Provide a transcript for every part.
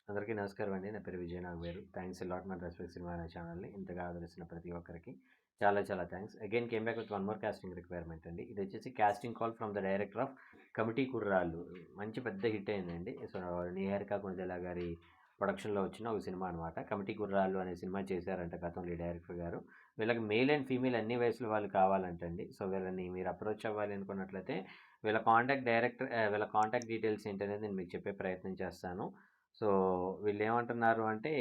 అందరికీ నమస్కారం అండి. నా పేరు విజయ్ నాగవేరు. థ్యాంక్స్ ఎ లాట్ మన రెస్పెక్ట్ సినిమా అనే ఛానల్‌ని ఇంతగా ఆదరిస్తున్న ప్రతి ఒక్కరికి చాలా చాలా thanks. Again came back with one more casting requirement అండి. ఇది వచ్చేసి casting call from the director of 'committee కుర్రాళ్ళు'. మంచి పెద్ద హిట్ అయిందండి. సో, నిహారిక కొణిదెల గారి ప్రొడక్షన్‌లో వచ్చిన ఒక సినిమా అనమాట. 'కమిటీ కుర్రాళ్ళు' అనే సినిమా చేశారంట గతంలో ఈ డైరెక్టర్ గారు. వీళ్ళకి మేల్ అండ్ ఫీమేల్ అన్ని వయసుల వాళ్ళు కావాలంటండి. సో, వీళ్ళని మీరు అప్రోచ్ అవ్వాలి అనుకున్నట్లయితే వీళ్ళ కాంటాక్ట్ డీటెయిల్స్ ఏంటనేది నేను మీకు చెప్పే ప్రయత్నం చేస్తాను. సో, వీళ్ళేమంటున్నారు అంటే,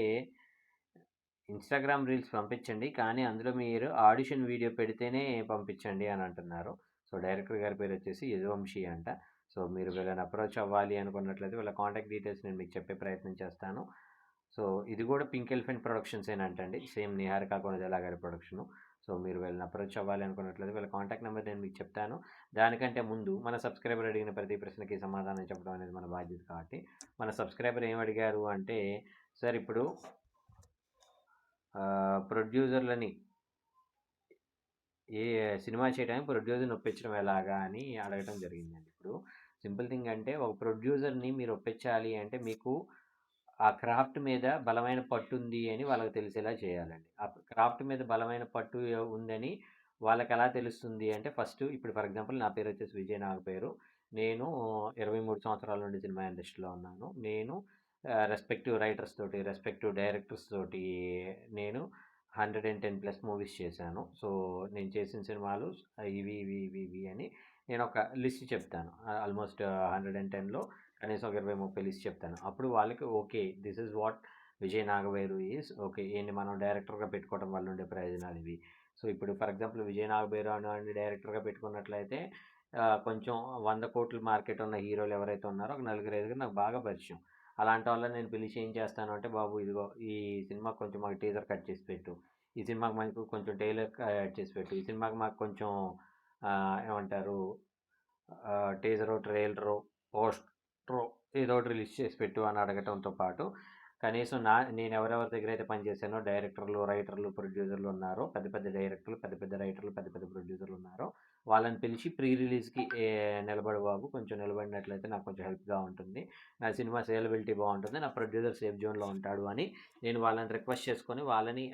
ఇన్‌స్టాగ్రామ్ రీల్స్ పంపించండి. కానీ అందులో మీరు ఆడిషన్ వీడియో పెడితేనే పంపించండి అని అంటున్నారు. సో, డైరెక్టర్ గారి పేరొచ్చేసి యదువంశీ అంట. సో, మీరు వీళ్ళని అప్రోచ్ అవ్వాలి అనుకున్నట్లయితే వీళ్ళ కాంటాక్ట్ డీటెయిల్స్ నేను మీకు చెప్పే ప్రయత్నం చేస్తాను. సో, ఇది కూడా పింక్ ఎలిఫెంట్ ప్రొడక్షన్సేనంటండి. సేమ్ నిహారిక కొణిదెల గారి ప్రొడక్షను. సో, మీరు వీళ్ళని అప్రోచ్ అవ్వాలి అనుకున్నట్లయితే వీళ్ళ కాంటాక్ట్ నెంబర్ నేను మీకు చెప్తాను. దానికంటే ముందు మన సబ్స్క్రైబర్ అడిగిన ప్రతి ప్రశ్నకి సమాధానం చెప్పడం అనేది మన బాధ్యత కాబట్టి, మన సబ్స్క్రైబర్ ఏం అడిగారు అంటే, సార్ ఇప్పుడు ప్రొడ్యూసర్లని ఏ సినిమా చేయడానికి ప్రొడ్యూసర్‌ని ఒప్పించడం ఎలాగా అని అడగటం జరిగిందండి. ఇప్పుడు సింపుల్ థింగ్ అంటే ఒక ప్రొడ్యూసర్‌ని మీరు ఒప్పించాలి అంటే మీకు ఆ క్రాఫ్ట్ మీద బలమైన పట్టు ఉంది అని వాళ్ళకి తెలిసేలా చేయాలండి. ఆ క్రాఫ్ట్ మీద బలమైన పట్టు ఉందని వాళ్ళకెలా తెలుస్తుంది అంటే ఫస్ట్ ఇప్పుడు ఫర్ ఎగ్జాంపుల్ నా పేరు వచ్చేసి విజయ్ నాగపేరు. నేను 23 సంవత్సరాల నుండి సినిమా ఇండస్ట్రీలో ఉన్నాను. నేను రెస్పెక్టివ్ రైటర్స్ తోటి, రెస్పెక్టివ్ డైరెక్టర్స్ తోటి నేను 110+ మూవీస్ చేశాను. సో, నేను చేసిన సినిమాలు ఇవి అని నేను ఒక లిస్ట్ చెప్తాను. ఆల్మోస్ట్ 110లో కనీసం ఒక 20, 30 లిస్ట్ చెప్తాను. అప్పుడు వాళ్ళకి okay. This is what Vijay నాగవేరు ఈజ్. ఓకే. ఈయన్ని మనం డైరెక్టర్‌గా పెట్టుకోవడం వల్ల ఉండే ప్రయోజనాలు ఇవి. సో, ఇప్పుడు ఫర్ ఎగ్జాంపుల్ విజయ్ నాగవేరు అనేవాడిని డైరెక్టర్‌గా పెట్టుకున్నట్లయితే కొంచెం 100,00,00,000 మార్కెట్ ఉన్న హీరోలు ఎవరైతే ఉన్నారో ఒక నలుగురు, ఐదుగురు నాకు బాగా పరిచయం. అలాంటి వాళ్ళని నేను పిలిచి ఏం చేస్తాను అంటే, బాబు ఇదిగో ఈ సినిమాకి కొంచెం మాకు టీజర్ కట్ చేసి పెట్టు. ఈ సినిమాకి మాకు కొంచెం ట్రైలర్ కట్ చేసి పెట్టు. ఈ సినిమాకి మాకు కొంచెం ఏమంటారు టీజరో, ట్రైలరో, పోస్టరో ఏదో ఒకటి రిలీజ్ చేసి పెట్టు అని అడగటంతో పాటు కనీసం నేను ఎవరెవరి దగ్గర అయితే పనిచేశానో డైరెక్టర్లు, రైటర్లు, ప్రొడ్యూసర్లు ఉన్నారో పెద్ద పెద్ద డైరెక్టర్లు, పెద్ద పెద్ద రైటర్లు, పెద్ద పెద్ద ప్రొడ్యూసర్లు ఉన్నారో వాళ్ళని పిలిచి ప్రీ రిలీజ్‌కి నిలబడు బాబు కొంచెం నిలబడినట్లయితే నాకు కొంచెం హెల్ప్‌గా ఉంటుంది. నా సినిమా సేలబిలిటీ బాగుంటుంది. నా ప్రొడ్యూసర్ సేఫ్ జోన్‌లో ఉంటాడు అని నేను వాళ్ళని రిక్వెస్ట్ చేసుకొని వాళ్ళని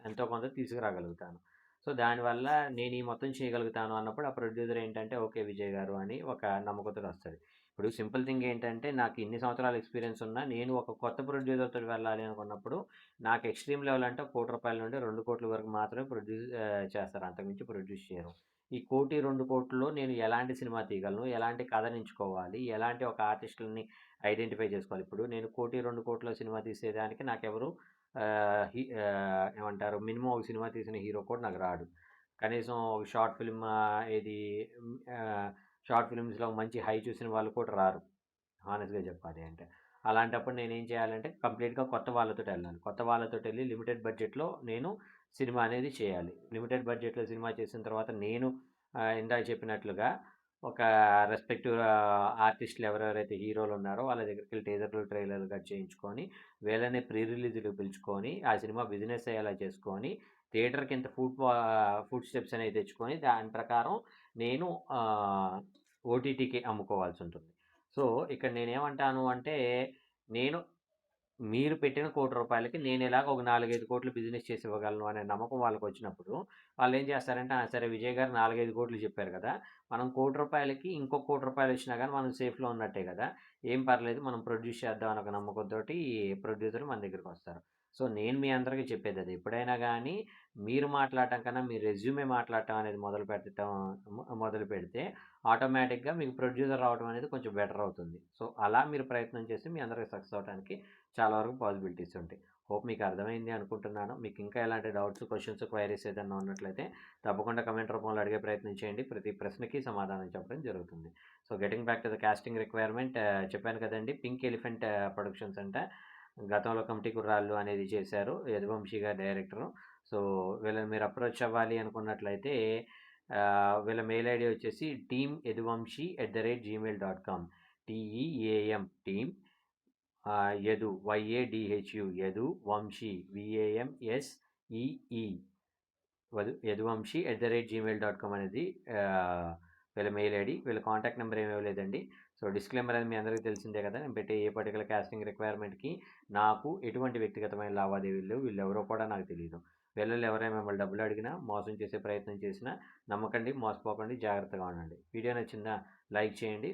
ఎంతో కొంత తీసుకురాగలుగుతాను. సో, దానివల్ల నేను ఈ మొత్తం చేయగలుగుతాను అన్నప్పుడు ఆ ప్రొడ్యూసర్ ఏంటంటే ఓకే విజయ్ గారు అని ఒక నమ్మకంతోటి వస్తది. ఇప్పుడు సింపుల్ థింగ్ ఏంటంటే నాకు ఇన్ని సంవత్సరాల ఎక్స్‌పీరియన్స్ ఉన్నా నేను ఒక కొత్త ప్రొడ్యూసర్ తోటి వెళ్ళాలి అనుకున్నప్పుడు నాకు ఎక్స్‌ట్రీమ్ లెవెల్ అంటే రూ. 1,00,00,000 నుండి 2,00,00,000 వరకు మాత్రమే చేస్తారు. అంతకుమించి ప్రొడ్యూస్ చేయరు. ఈ 1,00,00,000, 2,00,00,000లో నేను ఎలాంటి సినిమా తీయగలను? ఎలాంటి కథని ఎంచుకోవాలి? ఎలాంటి ఒక ఆర్టిస్టులని ఐడెంటిఫై చేసుకోవాలి? ఇప్పుడు నేను 1,00,00,000, 2,00,00,000లో సినిమా తీసేదానికి నాకెవరు ఏమంటారు మినిమమ్ ఒక సినిమా తీసిన హీరో కూడా నాకు రాడు. కనీసం ఒక షార్ట్ ఫిల్మ్ ఏది షార్ట్ ఫిల్మ్స్‌లో మంచి హై చూసిన వాళ్ళు కూడా రారు. హానెస్ట్‌గా చెప్పాలి అంటే. అలాంటప్పుడు నేనేం చేయాలంటే కంప్లీట్‌గా కొత్త వాళ్ళతోటెళ్ళాలి. కొత్త వాళ్ళతోటెళ్ళి లిమిటెడ్ బడ్జెట్‌లో నేను సినిమా అనేది చేయాలి. లిమిటెడ్ బడ్జెట్‌లో సినిమా చేసిన తర్వాత నేను ఇందాక చెప్పినట్లుగా ఒక రెస్పెక్టివ్ ఆర్టిస్టులు ఎవరెవరైతే హీరోలున్నారో వాళ్ళ దగ్గరికెళ్ళి టీజర్‌లు, ట్రైలర్‌లు కట్ చేయించుకొని, వీళ్ళని ప్రీ రిలీజ్‌లకి పిలుచుకొని, ఆ సినిమా బిజినెస్ అయ్యేలా చేసుకొని, థియేటర్‌కి ఇంత ఫుడ్ స్టెప్స్ అనేవి తెచ్చుకొని, దాని ప్రకారం నేను ఓటీటీకి అమ్ముకోవాల్సుంటుంది. సో, ఇక్కడ నేనేమంటాను అంటే, నేను మీరు పెట్టిన రూ. 1,00,00,000కి నేనిలాగ ఒక 4, 5 కోట్లు బిజినెస్ చేసి ఇవ్వగలను అనే నమ్మకం వాళ్ళకొచ్చినప్పుడు, వాళ్ళేం చేస్తారంటే, ఆ! సరే విజయ్ గారు 4, 5 కోట్లు చెప్పారు కదా! మనం రూ. 1,00,00,000కి ఇంకో రూ. 1,00,00,000 వచ్చినా గానీ మనం సేఫ్‌లో ఉన్నట్టే గదా! ఏం పర్లేదు మనం ప్రొడ్యూస్ చేద్దాం అనే ఒక నమ్మకంతోటి ప్రొడ్యూసర్ మన దగ్గరికొస్తారు. సో, నేను మీ అందరికీ చెప్పేదదే. ఎప్పుడైనా గానీ మీరు మాట్లాడటం కన్నా మీ రెజ్యూమే మాట్లాడటం అనేది మొదలుపెడితే ఆటోమేటిక్‌గా మీకు ప్రొడ్యూసర్ రావడం అనేది కొంచెం బెటర్ అవుతుంది. సో, అలా మీరు ప్రయత్నం చేసి మీ అందరికి సక్సెస్ అవ్వటానికి చాలా వరకు పాసిబిలిటీస్ ఉంటాయి. హోప్ మీకు అర్థమైంది అనుకుంటున్నాను. మీకు ఇంకా ఎలాంటి డౌట్స్, క్వెషన్స్, క్వైరీస్ ఏదన్నా ఉన్నట్లయితే తప్పకుండా కమెంట్ రూపంలో అడిగే ప్రయత్నం చేయండి. ప్రతి ప్రశ్నకి సమాధానం చెప్పడం జరుగుతుంది. So, getting back to the casting requirement చెప్పాను కదండీ! పింక్ ఎలిఫెంట్ ప్రొడక్షన్స్ అంట. గతంలో 'కమిటీ కుర్రాళ్ళు' అనేది చేశారు. యదువంశీ గారు డైరెక్టరు. సో, వీళ్ళని మీరు అప్రోచ్ అవ్వాలి అనుకున్నట్లయితే వీళ్ళ మెయిల్ ఐడీ వచ్చేసి teamyaduvanshi@gmail.com TEAM team Yadu YADHU Yadu Vamsee VAMSEE యదువంశీ@gmail.com అనేది వీళ్ళ మెయిల్ ఐడి. వీళ్ళ కాంటాక్ట్ నెంబర్ ఏమి ఇవ్వలేదండి. సో డిస్క్లైమర్ అనేది మీ అందరికీ తెలిసిందే కదా. నేను పెట్టే ఏ పర్టికులర్ కాస్టింగ్ రిక్వైర్మెంట్‌కి నాకు ఎటువంటి వ్యక్తిగతమైన లావాదేవీలు లేవు. వీళ్ళెవరో కూడా నాకు తెలీదు. వీళ్ళలో ఎవరైనా మిమ్మల్ని డబ్బులు అడిగినా, మోసం చేసే ప్రయత్నం చేసినా నమ్మకండి, మోసపోకండి, జాగ్రత్తగా ఉండండి. వీడియో నచ్చిందా? లైక్ చేయండి.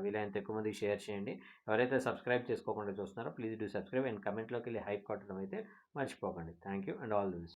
వీలైనంత ఎక్కువ మందికి షేర్ చేయండి. ఎవరైతే సబ్స్క్రైబ్ చేసుకోకుండా చూస్తున్నారో ప్లీజ్ డూ సబ్స్క్రైబ్ అండ్ కమెంట్‌లోకి వెళ్ళి హైప్ కొట్టడం అయితే మర్చిపోకండి. Thank you and all the best.